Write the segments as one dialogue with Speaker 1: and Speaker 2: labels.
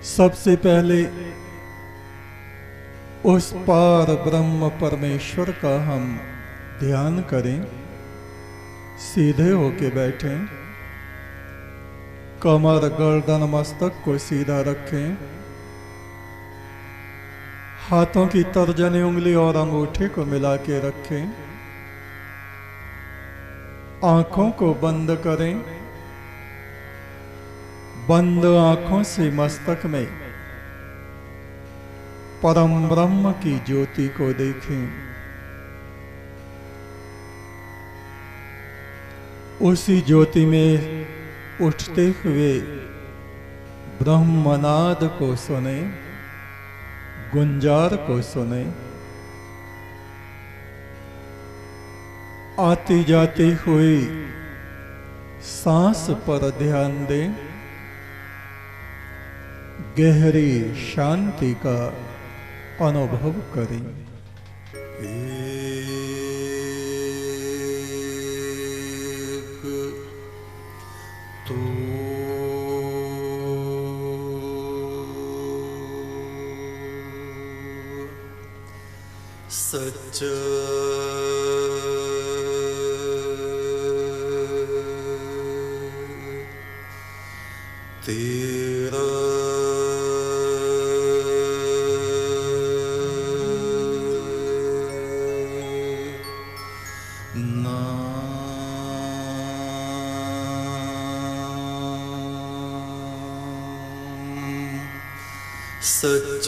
Speaker 1: सबसे पहले उस पार ब्रह्म परमेश्वर का हम ध्यान करें। सीधे होके बैठें, कमर गर्दन मस्तक को सीधा रखें, हाथों की तर्जनी उंगली और अंगूठे को मिला के रखें, आंखों को बंद करें। बंद आंखों से मस्तक में परम ब्रह्म की ज्योति को देखें। उसी ज्योति में उठते हुए ब्रह्मनाद को सुने, गुंजार को सुने। आती जाती हुई सांस पर ध्यान दें। गहरी शांति का अनुभव करें।
Speaker 2: सच तेरा सच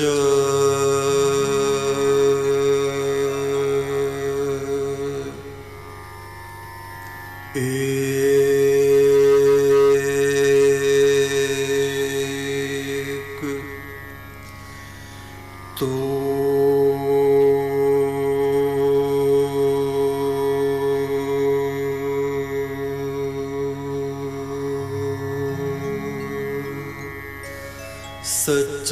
Speaker 2: सच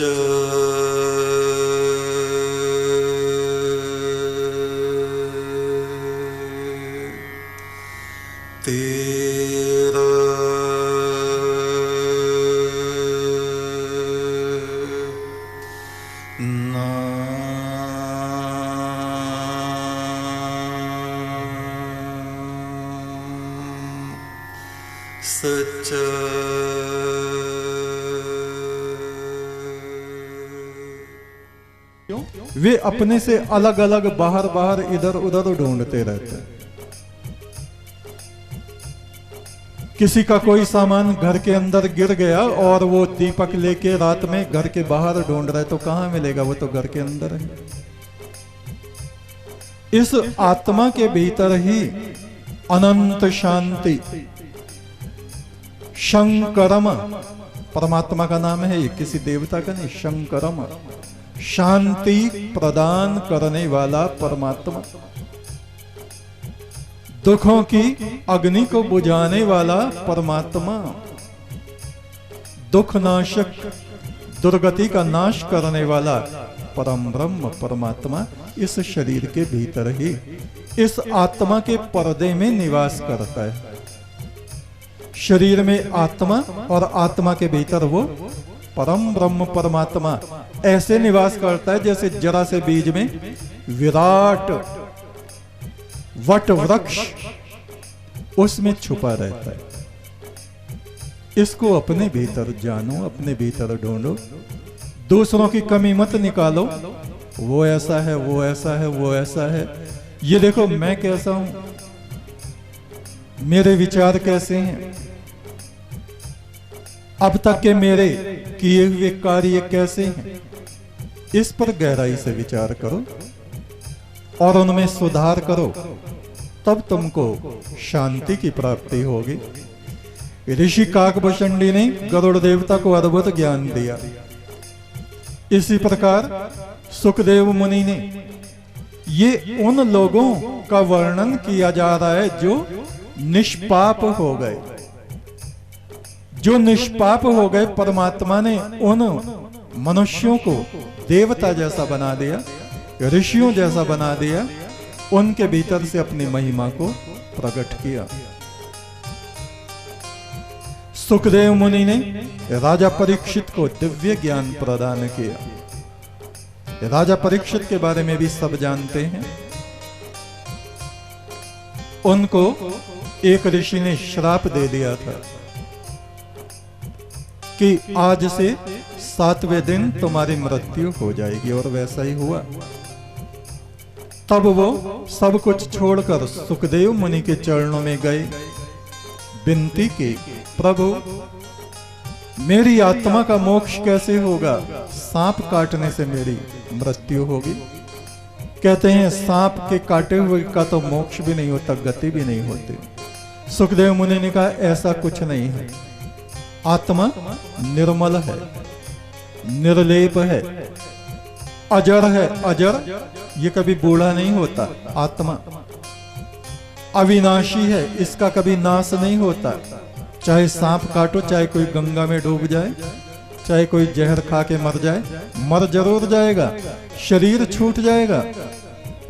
Speaker 2: तेरा नाम सच
Speaker 1: वे अपने से अलग अलग बाहर बाहर इधर उधर ढूंढते रहते हैं। किसी का कोई सामान घर के अंदर गिर गया और वो दीपक लेके रात में घर के बाहर ढूंढ रहा है, तो कहां मिलेगा? वो तो घर के अंदर है। इस आत्मा के भीतर ही अनंत शांति, शंकरम परमात्मा का नाम है, ये किसी देवता का नहीं। शंकरम शांति प्रदान करने वाला परमात्मा, दुखों की अग्नि को बुझाने वाला परमात्मा, दुख नाशक, दुर्गति का नाश करने वाला परम ब्रह्म परमात्मा इस शरीर के भीतर ही, इस आत्मा के पर्दे में निवास करता है। शरीर में आत्मा और आत्मा के भीतर वो परम ब्रह्म परमात्मा ऐसे निवास करता है जैसे जरा से बीज में विराट वट वृक्ष उसमें छुपा रहता है। इसको अपने भीतर जानो, अपने भीतर ढूंढो, दूसरों की कमी मत निकालो। वो ऐसा है, वो ऐसा है, वो ऐसा है। ये देखो मैं कैसा हूं, मेरे विचार कैसे हैं, अब तक के मेरे किए हुए कार्य कैसे हैं, इस पर गहराई से विचार करो और उनमें सुधार करो, तब तुमको शांति की प्राप्ति होगी। ऋषि काकभूषणी ने गरुड़ देवता को अद्भुत ज्ञान दिया। इसी प्रकार सुखदेव मुनि ने, ये उन लोगों का वर्णन किया जा रहा है जो निष्पाप हो गए। जो निष्पाप हो गए, परमात्मा ने उन मनुष्यों को देवता जैसा बना दिया, ऋषियों जैसा बना दिया, उनके भीतर से अपनी महिमा को प्रकट किया। सुखदेव मुनि ने राजा परीक्षित को दिव्य ज्ञान प्रदान किया। राजा परीक्षित के बारे में भी सब जानते हैं। उनको एक ऋषि ने श्राप दे दिया था कि आज से 7वें दिन तुम्हारी मृत्यु हो जाएगी, और वैसा ही हुआ। तब वो सब कुछ छोड़कर सुखदेव मुनि के चरणों में गए, विनती की, प्रभु मेरी आत्मा का मोक्ष कैसे होगा? सांप काटने से मेरी मृत्यु होगी। कहते हैं सांप के काटे हुए का तो मोक्ष भी नहीं होता, गति भी नहीं होती। सुखदेव मुनि ने कहा ऐसा कुछ नहीं है, आत्मा निर्मल है, निर्लेप है, अजर है। अजर ये कभी बूढ़ा नहीं होता। आत्मा अविनाशी है, इसका कभी नाश नहीं होता। चाहे सांप काटो, चाहे कोई गंगा में डूब जाए, चाहे कोई जहर खा के मर जाए, मर जरूर जाएगा, शरीर छूट जाएगा,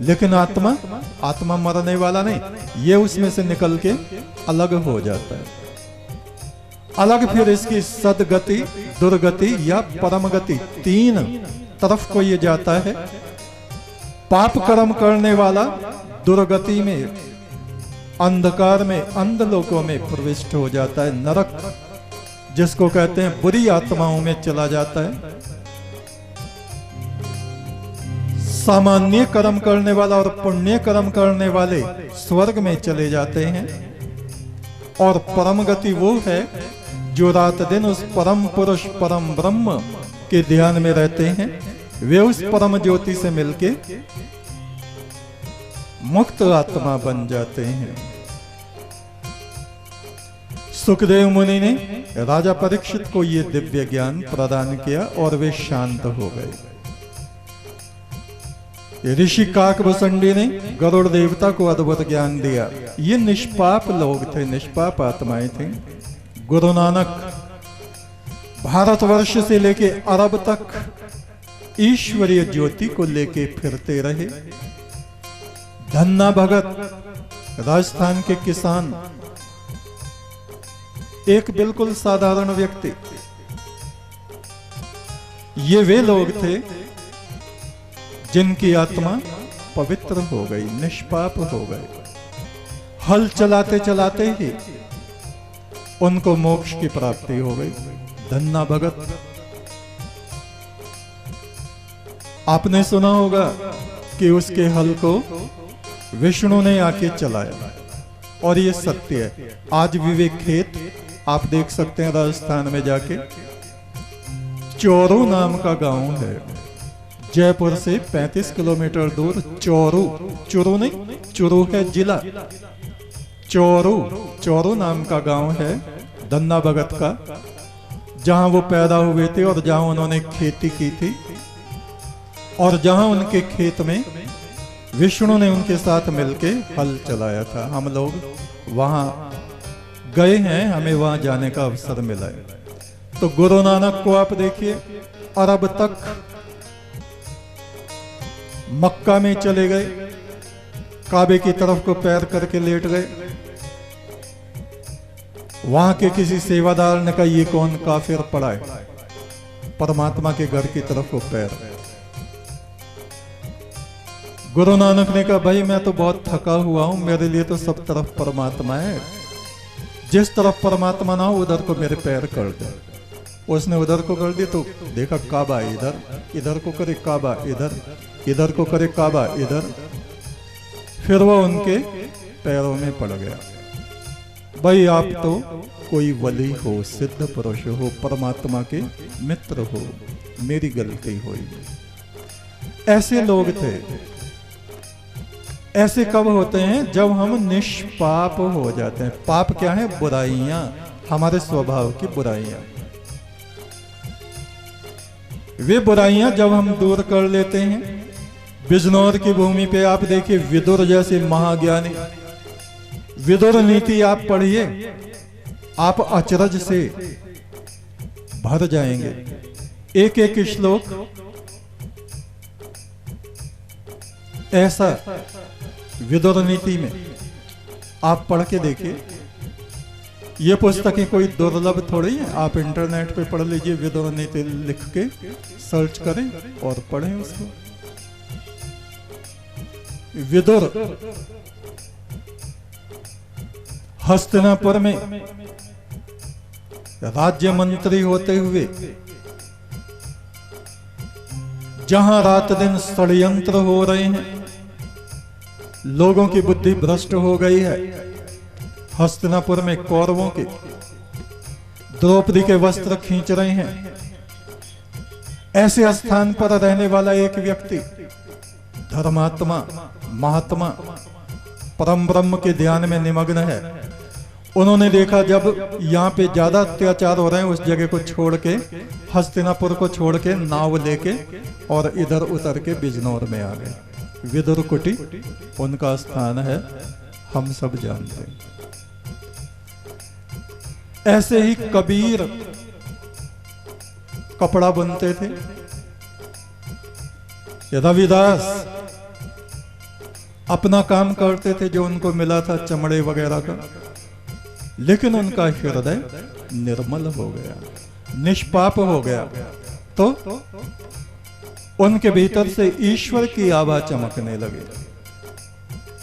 Speaker 1: लेकिन आत्मा मरने वाला नहीं। ये उसमें से निकल के अलग हो जाता है। अलग फिर इसकी सदगति, दुर्गति या परम गति, 3 तरफ को ये जाता है। पाप कर्म करने वाला दुर्गति में, अंधकार में, अंधलोकों में प्रविष्ट हो जाता है। नरक जिसको कहते हैं, बुरी आत्माओं में चला जाता है। सामान्य कर्म करने वाला और पुण्य कर्म करने वाले स्वर्ग में चले जाते हैं। और परम गति वो है जो रात दिन उस परम पुरुष, परम ब्रह्म के ध्यान में रहते हैं। वे उस परम ज्योति से मिलके मुक्त आत्मा बन जाते हैं। सुखदेव मुनि ने राजा परीक्षित को यह दिव्य ज्ञान प्रदान किया और वे शांत हो गए। ऋषि काकभूषणी ने गरुड़ देवता को अद्भुत ज्ञान दिया। ये निष्पाप लोग थे, निष्पाप आत्माएं थी। गुरु नानक भारतवर्ष से लेके अरब तक ईश्वरीय ज्योति को लेके फिरते रहे। धन्ना भगत राजस्थान के किसान, एक बिल्कुल साधारण व्यक्ति, ये वे लोग थे जिनकी आत्मा पवित्र हो गई, निष्पाप हो गए। हल चलाते चलाते ही उनको मोक्ष की प्राप्ति हो गई। धन्ना भगत, आपने सुना होगा कि उसके हल को विष्णु ने आके चलाया, और ये सत्य है। आज भी वे खेत आप देख सकते हैं राजस्थान में जाके। चोरू नाम का गांव है, जयपुर से 35 किलोमीटर दूर। चोरू, चुरू नहीं, चुरू है जिला। चोरू नाम का गांव है धन्ना भगत का, जहां वो पैदा हुए थे और जहां उन्होंने खेती की थी, और जहां उनके खेत में विष्णु ने उनके साथ मिलके हल चलाया था। हम लोग वहां गए हैं, हमें वहां जाने का अवसर मिला है। तो गुरु नानक को आप देखिए, अरब तक, मक्का में चले गए, काबे की तरफ को पैर करके लेट गए। वहां के किसी सेवादार ने कहा ये कौन काफिर पड़ा है, परमात्मा के घर की तरफ को पैर। गुरु नानक ने कहा भाई मैं तो बहुत थका हुआ हूं, मेरे लिए तो सब तरफ परमात्मा है, जिस तरफ परमात्मा ना हो उधर को मेरे पैर कर दे। उसने उधर को कर दिया तो देखा काबा इधर, इधर को करे काबा इधर, इधर को करे काबा इधर। फिर वो उनके पैरों में पड़ गया। भाई आप तो कोई वली हो, सिद्ध पुरुष हो, परमात्मा के मित्र हो, मेरी गलती हुई। ऐसे लोग थे। ऐसे कब होते हैं? जब हम निष्पाप हो जाते हैं। पाप क्या है? बुराइयां, हमारे स्वभाव की बुराइयां। वे बुराइयां जब हम दूर कर लेते हैं। बिजनौर की भूमि पे आप देखिए विदुर जैसे महाज्ञानी, विदुर नीति आप पढ़िए, आप अचरज से भर जाएंगे। एक एक श्लोक ऐसा विदुर नीति में आप पढ़ के देखिए। ये पुस्तकें कोई दुर्लभ थोड़ी है, आप इंटरनेट पे पढ़ लीजिए, विदुर नीति लिख के सर्च करें और पढ़ें उसको। विदुर हस्तिनापुर में राज्य मंत्री होते हुए जहां रात दिन षड्यंत्र हो रहे हैं, लोगों की बुद्धि भ्रष्ट हो गई है, हस्तिनापुर में कौरवों के द्रौपदी के वस्त्र खींच रहे हैं, ऐसे स्थान पर रहने वाला एक व्यक्ति धर्मात्मा महात्मा परम ब्रह्म के ध्यान में निमग्न है। उन्होंने देखा जब यहाँ पे ज्यादा अत्याचार हो रहे हैं, उस जगह को छोड़ के, हस्तिनापुर को छोड़ के नाव लेके और इधर उतर के बिजनौर में आ गए। विदुर कुटी उनका स्थान है, हम सब जानते हैं। ऐसे ही कबीर कपड़ा बुनते थे, रविदास अपना काम करते थे जो उनको मिला था चमड़े वगैरह का, लेकिन उनका हृदय निर्मल हो गया, निष्पाप हो गया, तो उनके भीतर से ईश्वर की आभा चमकने लगी।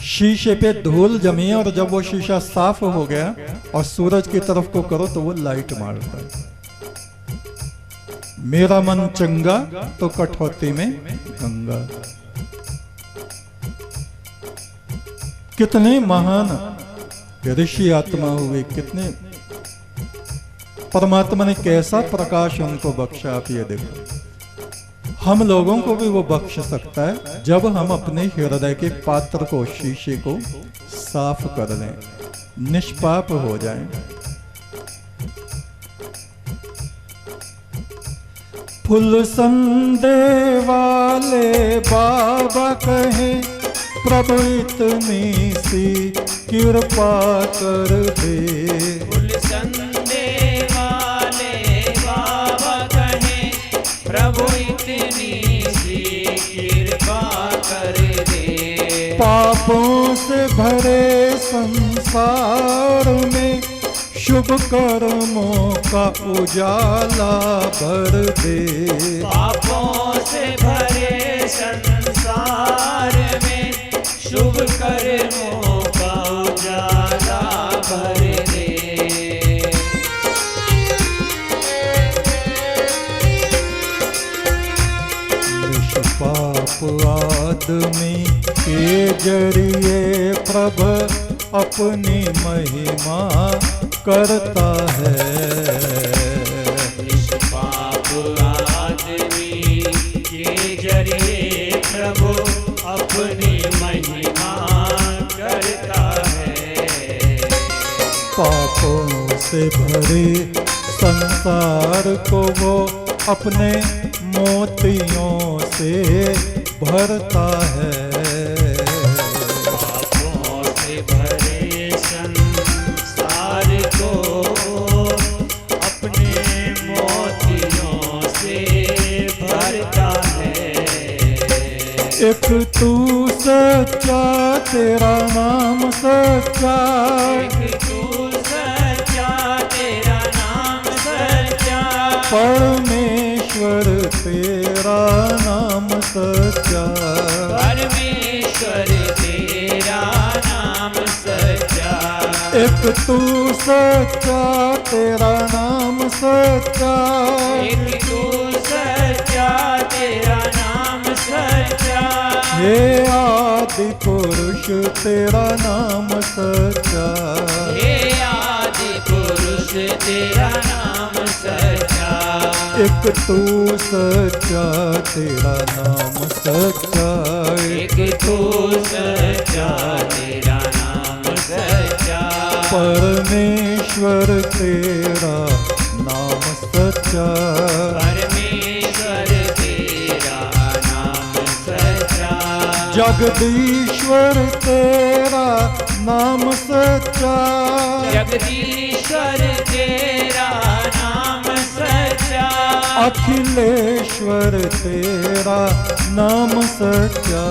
Speaker 1: शीशे पे धूल जमी और जब वो शीशा साफ हो गया और सूरज की तरफ को करो तो वो लाइट मारता है। मेरा मन चंगा तो कठौती में गंगा। कितने महान ऋषि आत्मा हुए, कितने परमात्मा ने कैसा प्रकाश उनको बख्शा। आप ये देखो, हम लोगों को भी वो बख्श सकता है जब हम अपने हृदय के पात्र को, शीशे को साफ कर लें, निष्पाप हो जाएं। फुल संदे वाले बाबा कहे, प्रभु इतनी सी कृपा कर दे।
Speaker 3: फुल संदे वाले बाबा कहे, प्रभु इतनी सी कृपा कर दे।
Speaker 1: पापों से भरे संसार में शुभ कर्मों का उजाला भर दे।
Speaker 3: पापों से भरे संसार में शुभ कर्मों का उजाला भर दे।
Speaker 1: निष्पाप आदमी के जरिए प्रभु अपनी महिमा करता है।
Speaker 3: निष्पाप आदमी के जरिए प्रभु अपनी महिमा करता है।
Speaker 1: पापों से भरे संसार को वो अपने मोतियों से भरता है।
Speaker 3: पापों से भरे संसार को अपने मोतियों से भरता है।
Speaker 1: एक तू सच्चा, तेरा नाम सच्चा,
Speaker 3: एक तू सच्चा, तेरा नाम सच्चा,
Speaker 1: परमेश्वर तेरा नाम सच्चा।
Speaker 3: परमेश्वर तेरा नाम सच्चा।
Speaker 1: एक तू सच्चा, तेरा नाम सच्चा,
Speaker 3: एक तू सच्चा, तेरा नाम सच्चा।
Speaker 1: हे आदि पुरुष तेरा नाम सच्चा।
Speaker 3: हे आदि पुरुष तेरा नाम सच्चा।
Speaker 1: एक तू सच्चा, तेरा नाम सच्चा।
Speaker 3: एक तू सच्चा, तेरा नाम सच्चा।
Speaker 1: परमेश्वर तेरा नाम सच्चा।
Speaker 3: परमेश्वर तेरा नाम सच्चा।
Speaker 1: जगदीश्वर तेरा नाम सच्चा।
Speaker 3: जगदीश्वर तेरा नाम सच्चा।
Speaker 1: अखिलेश्वर तेरा नाम सच्चा।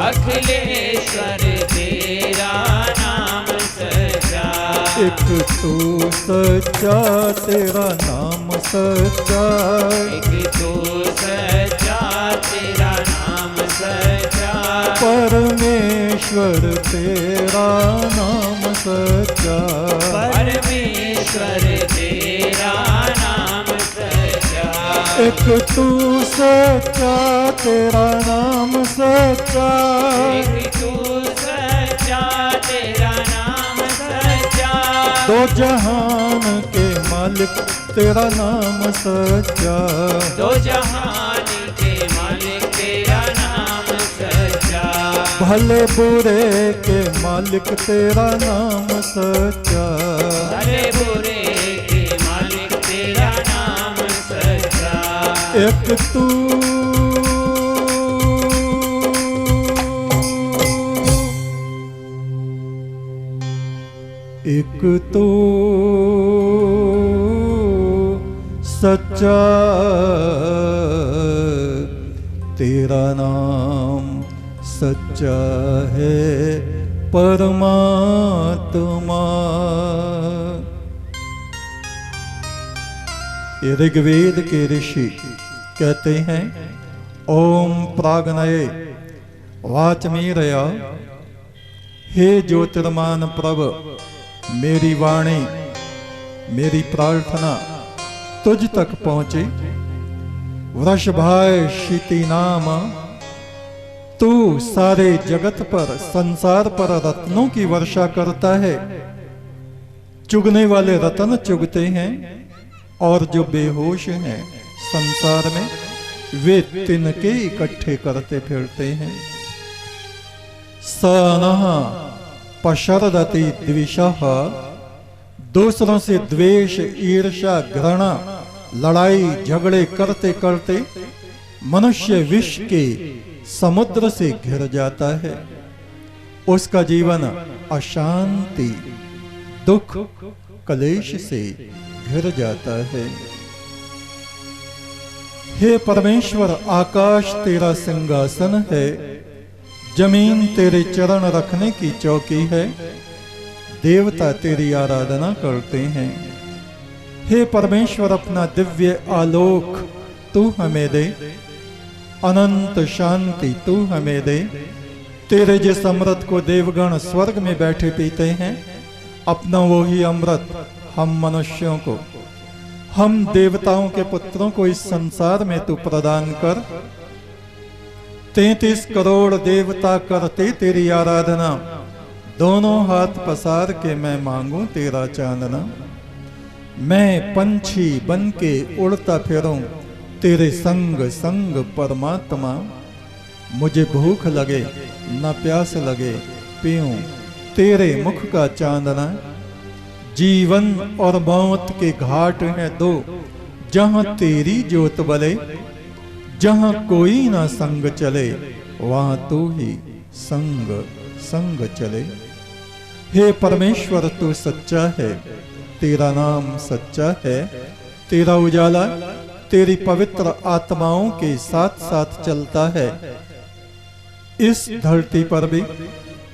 Speaker 3: अखिलेश्वर तेरा नाम सच्चा।
Speaker 1: एक तू सच्चा तेरा नाम सच्चा,
Speaker 3: एक तू सच्चा तेरा नाम सच्चा,
Speaker 1: परमेश्वर तेरा नाम सच्चा,
Speaker 3: परमेश्वर तेरा नाम सच्चा,
Speaker 1: एक तू सच्चा तेरा नाम सच्चा,
Speaker 3: एक तू सच्चा तेरा नाम सच्चा,
Speaker 1: दो जहान के मालिक तेरा नाम सच्चा,
Speaker 3: दो जहान के मालिक तेरा नाम सच्चा,
Speaker 1: भले बुरे के मालिक तेरा नाम सच्चा,
Speaker 3: भले बुरे के मालिक तेरा नाम सच्चा,
Speaker 1: एक तू एक तो सच्चा तेरा नाम सच्चा है परमात्मा। ये ऋग्वेद के ऋषि कहते हैं, ओम प्राग्नये वाचमीरया, हे ज्योतिर्मान प्रभ, मेरी वाणी मेरी प्रार्थना तुझ तक पहुंचे। वृषभाय शीति नाम, तू सारे जगत पर संसार पर रत्नों की वर्षा करता है। चुगने वाले रत्न चुगते हैं और जो बेहोश हैं संसार में वे तिनके इकट्ठे करते फिरते हैं। सनः पशरदति द्विषः, दूसरों से द्वेष ईर्ष्या घृणा लड़ाई झगड़े करते करते मनुष्य विष के समुद्र से घिर जाता है। उसका जीवन अशांति दुख कलेश से घिर जाता है। हे परमेश्वर, आकाश तेरा सिंहासन है, जमीन तेरे चरण रखने की चौकी है, देवता तेरी आराधना करते हैं। हे परमेश्वर, अपना दिव्य आलोक तू हमें दे, अनंत शांति तू हमें दे। तेरे जिस अमृत को देवगण स्वर्ग में बैठे पीते हैं, अपना वो ही अमृत हम मनुष्यों को, हम देवताओं के पुत्रों को इस संसार में तू प्रदान कर। 33 करोड़ देवता करते तेरी आराधना, दोनों हाथ पसार के मैं मांगूं तेरा चांदना। मैं पंछी बन के उड़ता फिरूं तेरे संग संग परमात्मा। मुझे भूख लगे न प्यास लगे, पीऊं तेरे मुख का चांदना। जीवन और मौत के घाट हैं दो, जहां तेरी ज्योत बले, जहां कोई ना संग चले, वहां तू ही संग संग चले। हे परमेश्वर, तू सच्चा है, तेरा नाम सच्चा है। तेरा उजाला तेरी पवित्र आत्माओं के साथ साथ चलता है, इस धरती पर भी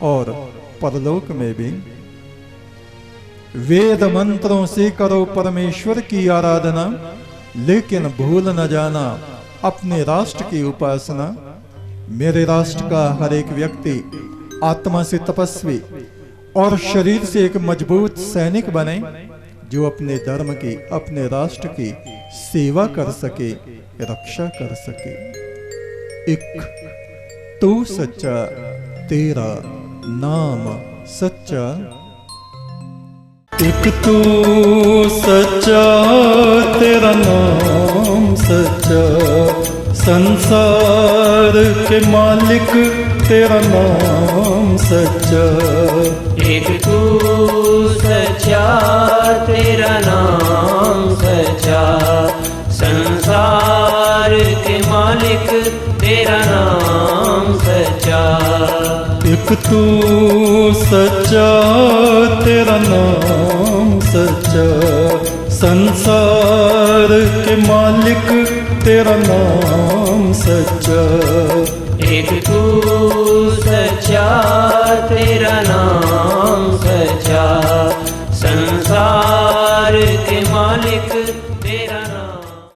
Speaker 1: और परलोक में भी। वेद मंत्रों से करो परमेश्वर की आराधना, लेकिन भूल न जाना अपने राष्ट्र की उपासना। मेरे राष्ट्र का हर एक व्यक्ति आत्मा से तपस्वी और शरीर से एक मजबूत सैनिक बने, जो अपने धर्म की, अपने राष्ट्र की सेवा कर सके, रक्षा कर सके। एक तू सच्चा तेरा नाम सच्चा, एक तू सच्चा तेरा नाम सच्चा, संसार के मालिक तेरा नाम सच्चा।
Speaker 3: एक तू सच्चा तेरा नाम सच्चा, संसार के मालिक तेरा नाम सच्चा।
Speaker 1: एक तू सच्चा तेरा नाम सच्चा, संसार के मालिक तेरा नाम सच्चा।
Speaker 3: एक तू सच्चा तेरा नाम सच्चा, मालिक